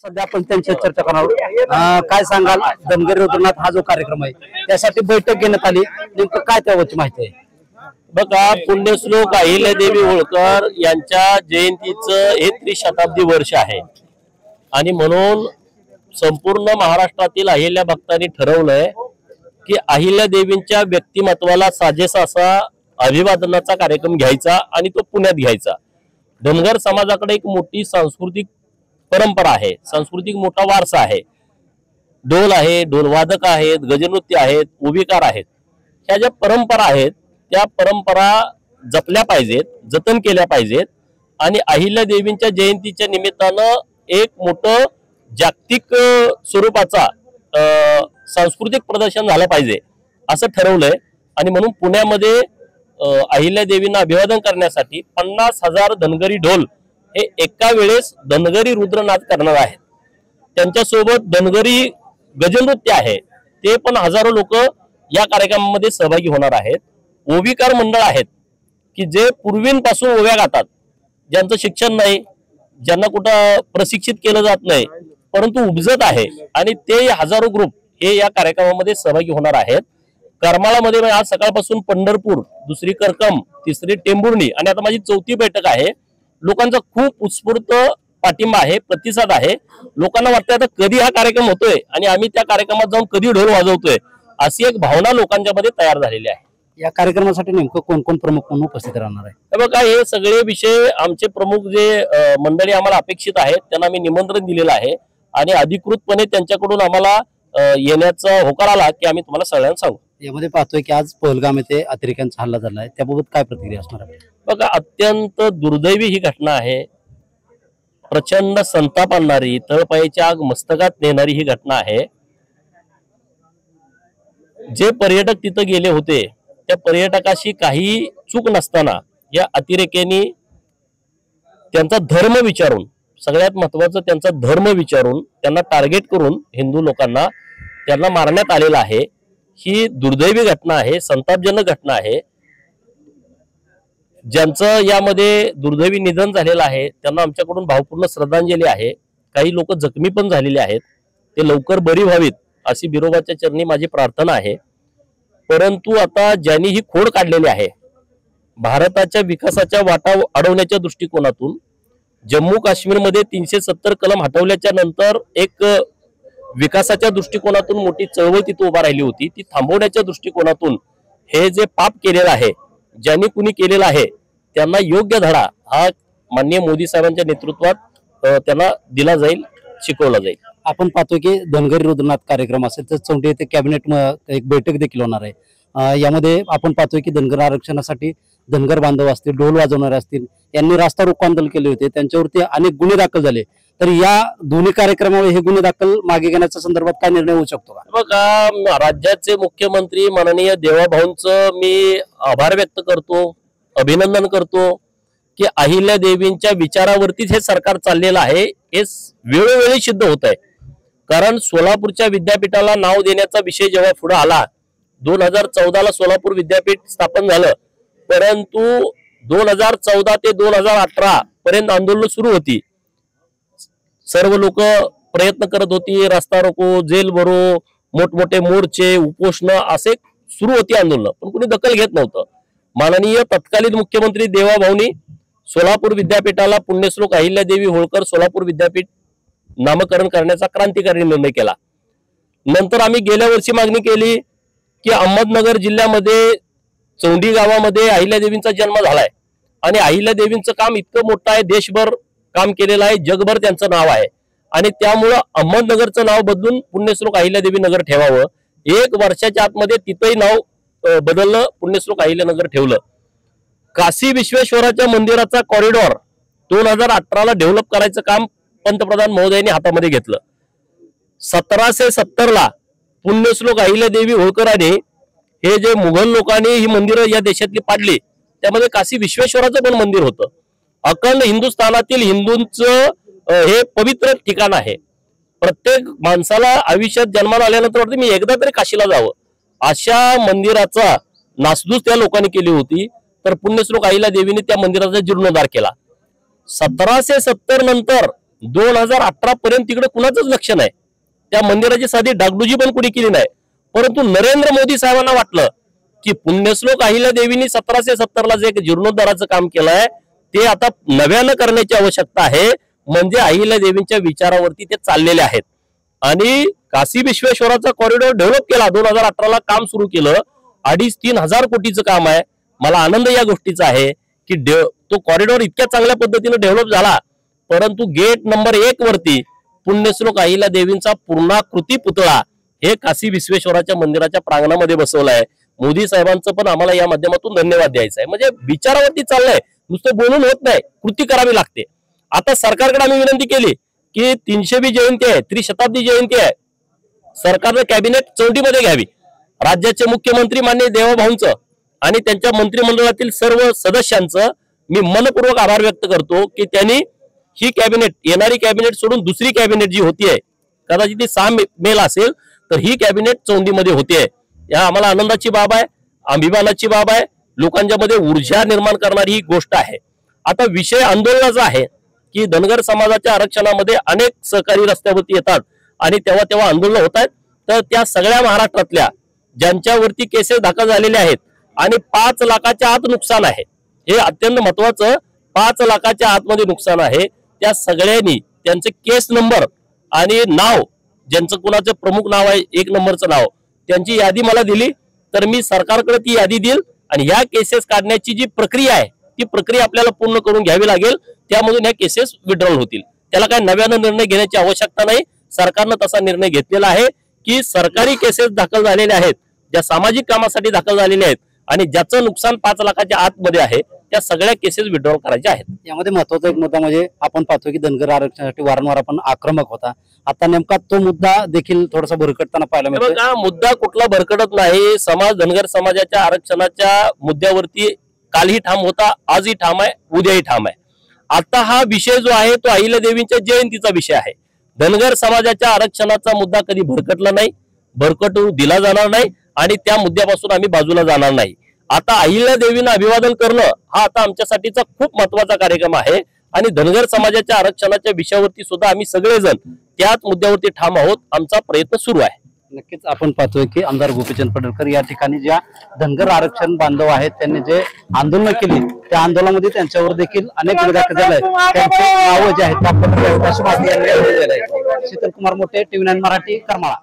सध्या आपण त्यांची चर्चा करणार आहोत। काय सांगाल, धनगरी रुद्रनाथ हा जो कार्यक्रम आहे त्यासाठी बैठक घेण्यात आली, नेमकं काय त्यावरची माहिती आहे? बघा, पुण्यश्लोक अहिल्यादेवी होळकर यांच्या जयंतीचं हे त्रिशताब्दी वर्ष आहे आणि म्हणून संपूर्ण महाराष्ट्रातील अहिल्या भक्तांनी ठरवलंय की अहिल्यादेवींच्या व्यक्तिमत्वाला साजेसा असा अभिवादनाचा कार्यक्रम घ्यायचा आणि तो पुण्यात घ्यायचा। धनगर समाजाकडे एक मोठी सांस्कृतिक परंपरा आहे, सांस्कृतिक मोठा वारसा आहे। ढोल आहे, ढोलवादक आहेत, गजनृत्य आहेत, उभीकार आहेत। ह्या ज्या परंपरा आहेत त्या परंपरा जपल्या पाहिजेत, जतन केल्या पाहिजेत आणि अहिल्यादेवींच्या जयंतीच्या निमित्तानं एक मोठं जागतिक स्वरूपाचा सांस्कृतिक प्रदर्शन झालं पाहिजे असं ठरवलंय। आणि म्हणून पुण्यामध्ये अहिल्यादेवींना अभिवादन करण्यासाठी 50,000 धनगरी ढोल हे एका वेळेस धनगरी रुद्रनाथ करणार आहेत। त्यांच्यासोबत धनगरी गजनृत्य आहे, ते पण हजारो लोक या कार्यक्रमामध्ये सहभागी होणार आहेत। ओवीकार मंडळ आहेत की जे पूर्वीपासून ओव्या गातात, ज्यांचं शिक्षण नाही, ज्यांना कुठं प्रशिक्षित केलं जात नाही, परंतु उपजत आहे आणि ते हजारो ग्रुप हे या कार्यक्रमामध्ये सहभागी होणार आहेत। करमाळामध्ये आज सकाळपासून पंढरपूर, दुसरी करकम, तिसरी टेंभुर्णी आणि आता माझी 4थी बैठक आहे। लोकांचा खूप उत्स्फूर्त पाठिंबा आहे, प्रतिसाद आहे। लोकांना वाटतं आता कधी हा कार्यक्रम होतोय आणि आम्ही त्या कार्यक्रमात जाऊन कधी ढोल वाजवतोय, अशी एक भावना लोकांच्या मध्ये तयार झालेली आहे। या कार्यक्रमासाठी नेमकं कोण कोण प्रमुख म्हणून उपस्थित राहणार आहे? बघा, हे सगळे विषय आमचे प्रमुख जे मंडळी आम्हाला अपेक्षित आहेत त्यांना मी निमंत्रण दिलेलं आहे आणि अधिकृतपणे त्यांच्याकडून आम्हाला येण्याचा होकार आला की आम्ही तुम्हाला सगळ्यांना सांगू। यामध्ये पाहतोय की आज पहलगाम येथे अतिरेक्यांचा हल्ला झाला आहे, त्याबाबत काय प्रतिक्रिया असणार आहे? बघा, अत्यंत दुर्दैवी ही घटना आहे। प्रचंड संताप आणणारी, तळपायाची आग मस्तकात नेणारी ही घटना आहे। जे पर्यटक तिथं गेले होते त्या पर्यटकाशी काही चूक नसताना या अतिरेक्यांनी त्यांचा धर्म विचारून, सगळ्यात महत्वाचं त्यांचा धर्म विचारून त्यांना टार्गेट करून हिंदू लोकांना त्यांना मारण्यात आलेला आहे। ही दुर्दैवी घटना आहे, संतापजनक घटना आहे। ज्यांचं यामध्ये दुर्दैवी निधन झालेलं आहे त्यांना आमच्याकडून भावपूर्ण श्रद्धांजली आहे। काही लोक जखमी पण झालेले आहेत, ते लवकर बरी व्हावीत अशी बिरोबाच्या चरणी माझी प्रार्थना आहे। परंतु आता ज्यांनी ही खोड काढलेली आहे, भारताच्या विकासाच्या वाटा अडवण्याच्या दृष्टिकोनातून जम्मू काश्मीरमध्ये 370 कलम हटवल्याच्या नंतर एक विकासाच्या दृष्टिकोनातून मोठी चळवळ तिथे उभा राहिली होती, ती थांबवण्याच्या दृष्टिकोनातून हे जे पाप केलेलं आहे, ज्यांनी कुणी केलेलं आहे त्यांना योग्य धडा हा माननीय मोदी साहेबांच्या नेतृत्वात त्यांना दिला जाईल, शिकवला जाईल। आपण पाहतोय की धनगरी रुद्रनाथ कार्यक्रम असेल तर चौंडी येथे कॅबिनेट एक बैठक देखील होणार आहे। यामध्ये आपण पाहतोय की धनगर आरक्षणासाठी धनगर बांधव असतील, ढोल वाजवणारे असतील, यांनी रास्ता रोको आंदोलन केले होते, त्यांच्यावरती अनेक गुन्हे दाखल झाले। तर या दोन्ही कार्यक्रमावर हे गुन्हे दाखल मागे घेण्याच्या संदर्भात काय निर्णय होऊ शकतो का? बघा, राज्याचे मुख्यमंत्री माननीय देवाभाऊंचं मी आभार व्यक्त करतो, अभिनंदन करतो की अहिल्यादेवींच्या विचारावरतीच हे सरकार चाललेलं आहे। हे वेळोवेळी सिद्ध होत आहे, कारण सोलापूरच्या विद्यापीठाला नाव देण्याचा विषय जेव्हा पुढे आला, 2014ला सोलापूर विद्यापीठ स्थापन झालं, परंतु 2014 ते 2018 पर्यंत आंदोलन सुरू होती। सर्व लोक प्रयत्न करत होती, रास्ता रोको, जेल भरो, मोठमोठे मोर्चे, उपोषण असे सुरू होती आंदोलन, पण कोणी दखल घेत नव्हतं। माननीय तत्कालीन मुख्यमंत्री देवाभाऊंनी सोलापूर विद्यापीठाला पुण्यश्लोक अहिल्यादेवी होळकर सोलापूर विद्यापीठ नामकरण करण्याचा क्रांतिकारी निर्णय केला। नंतर आम्ही गेल्या वर्षी मागणी केली की अहमदनगर जिल्ह्यामध्ये चौंडी गावामध्ये अहिल्यादेवींचा जन्म झालाय आणि अहिल्यादेवींचं काम इतकं मोठं आहे, देशभर काम केलेलं आहे, जगभर त्यांचं नाव आहे आणि त्यामुळं अहमदनगरचं नाव बदलून पुण्यश्लोक अहिल्यादेवी नगर ठेवावं। 1 वर्षाच्या आतमध्ये तिथंही नाव बदललं, पुण्यश्लोक अहिल्यानगर ठेवलं। काशी विश्वेश्वराच्या मंदिराचा कॉरिडॉर 2018ला डेव्हलप करायचं काम पंतप्रधान महोदयांनी हातामध्ये घेतलं। 1770ला पुण्यश्लोक अहिल्यादेवी होळकरांनी हे जे मुघल लोकांनी ही मंदिरं या देशातली पाडली, त्यामध्ये काशी विश्वेश्वराचं पण मंदिर होतं। अखंड हिंदुस्थानातील हिंदूंचं हे पवित्र ठिकाण आहे। प्रत्येक माणसाला आयुष्यात जन्माला आल्यानंतर वाटतं मी एकदा तरी काशीला जावं, अशा मंदिराचा नासधूस त्या लोकांनी केली होती। तर पुण्यश्लोक अहिल्यादेवीने त्या मंदिराचा जीर्णोद्धार केला। 1770 नंतर 2018 पर्यंत तिकडे कुणाचंच लक्ष नाही, त्या मंदिराची साधी डागडुजी पण कुणी केली नाही. परंतु नरेंद्र मोदी साहेबांना वाटलं की पुण्यश्लोक अहिल्या देवींनी 1770 जे जीर्णोद्धाराचं काम केलंय ते आता नव्यानं करण्याची आवश्यकता आहे. म्हणजे अहिल्या देवींच्या विचारावरती ते चाललेले आहेत. आणि काशी विश्वेश्वराचा कॉरिडॉर डेव्हलप केला, 2018ला काम सुरू केलं, 2,500-3 हजार कोटीचं काम आहे. मला आनंद या गोष्टीचा आहे की तो कॉरिडॉर इतक्या चांगल्या पद्धतीने डेव्हलप झाला. परंतु गेट नंबर 1 वरती पुण्यश्लोक अहिल्या देवींचा पूर्णाकृती पुतळा हे काशी विश्वेश्वराच्या मंदिराच्या प्रांगणामध्ये बसवलाय. मोदी साहेबांचं पण आम्हाला या माध्यमातून धन्यवाद द्यायचा आहे. म्हणजे विचारावरती चाललंय, नुसतं बोलून होत नाही, कृती करावी लागते. आता सरकारकडे आम्ही विनंती केली की 300वी जयंती आहे, त्रिशताब्दी जयंती आहे, सरकारनं कॅबिनेट चौंडीमध्ये घ्यावी. राज्याचे मुख्यमंत्री माननीय देवाभाऊंचं आणि त्यांच्या मंत्रिमंडळातील सर्व सदस्यांचं मी मनपूर्वक आभार व्यक्त करतो की त्यांनी ही कॅबिनेट, येणारी कॅबिनेट सोडून दुसरी कॅबिनेट जी होतीये, कदाचित ती 6 मेला असेल, तर ही कॅबिनेट चौंडीमध्ये होतीये. या आम्हाला आनंदाची बाब आहे, अभिमानाची बाब आहे, लोकांच्या मध्ये ऊर्जा निर्माण करणारी ही गोष्ट आहे. आता विषय आंदोलनाचा आहे की धनगर समाजाच्या आरक्षणामध्ये अनेक सहकारी रस्त्यावरती येतात आणि तेव्हा आंदोलन होत आहेत. तर त्या सगळ्या महाराष्ट्रातल्या ज्यांच्यावरती केसेस दाखल झालेले आहेत आणि 5 लाखाच्या आत नुकसान आहे, हे अत्यंत महत्वाचं, 5 लाखाच्या आतमध्ये नुकसान आहे, त्या सगळ्यांनी त्यांचे केस नंबर आणि नाव, ज्यांचं कुणाचं प्रमुख नाव आहे 1 नंबरचं नाव, त्यांची यादी मला दिली तर मी सरकारकडे ती यादी देईल आणि ह्या केसेस काढण्याची जी प्रक्रिया आहे ती प्रक्रिया आपल्याला पूर्ण करून घ्यावी लागेल. त्यामधून ह्या केसेस विड्रॉल होतील. त्याला काही नव्यानं निर्णय घेण्याची आवश्यकता नाही. सरकारनं तसा निर्णय घेतलेला आहे की सरकारी केसेस दाखल झालेले आहेत, ज्या सामाजिक कामासाठी दाखल झालेले आहेत आणि ज्याचं नुकसान 5 लाखाच्या आतमध्ये आहे, त्या सगळ्या केसेस विड्रॉल करायच्या आहेत. यामध्ये महत्वाचा एक मुद्दा म्हणजे आपण पाहतो की धनगर आरक्षणासाठी वारंवार आपण आक्रमक होता, आता नेमका तो मुद्दा देखील थोडासा भरकटताना पाहायला मिळतो. बघा, मुद्दा कुठला भरकटत नाही. समाज, धनगर समाजाच्या आरक्षणाच्या मुद्द्यावरती कालही ठाम होता, आजही ठाम आहे, उद्याही ठाम आहे. आता हा विषय जो आहे तो अहिल्या देवींच्या जयंतीचा विषय आहे. धनगर समाजाच्या आरक्षणाचा मुद्दा कधी भरकटला नाही, भरकटू दिला जाणार नाही आणि त्या मुद्द्यापासून आम्ही बाजूला जाणार नाही. आता अहिल्या देवींना अभिवादन करणं हा आता आमच्यासाठीचा खूप महत्वाचा कार्यक्रम आहे आणि धनगर समाजाच्या आरक्षणाच्या विषयावरती सुद्धा आम्ही सगळेजण त्याच मुद्द्यावरती ठाम आहोत. आमचा प्रयत्न सुरू आहे. नक्कीच आपण पाहतोय की आमदार गोपीचंद पडळकर या ठिकाणी ज्या धनगर आरक्षण बांधव आहेत त्यांनी जे आंदोलन केली त्या आंदोलनामध्ये त्यांच्यावर देखील अनेक गुन्हे दाखल झाले, त्यांचे नाव जे आहेत शीतल कुमार मोठे, TV9 मराठी, करमाळा.